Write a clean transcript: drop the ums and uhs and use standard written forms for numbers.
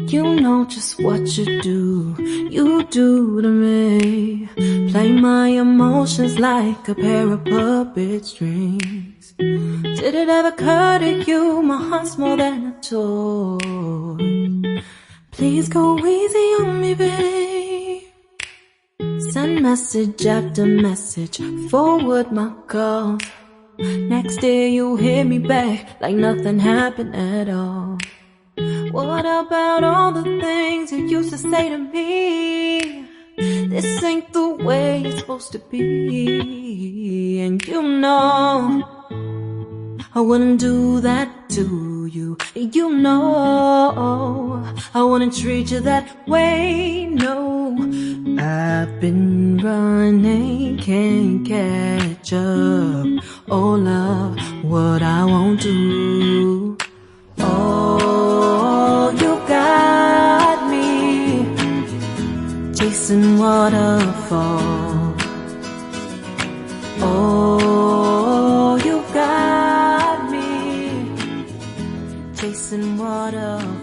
You know just what you do to me. Play my emotions like a pair of puppet strings. Did it ever occur to you my heart's more than a toy? Please go easy on me, babe. Send message after message, forward my calls. Next day you hit me back like nothing happened at all. What about all the things you used to say to me? This ain't the way it's supposed to be. And you know I wouldn't do that to you. You know I wouldn't treat you that way, no. I've been running, can't catch up. Oh love, what I won't do. Oh, you got me chasing waterfalls. Oh, you got me chasing waterfalls.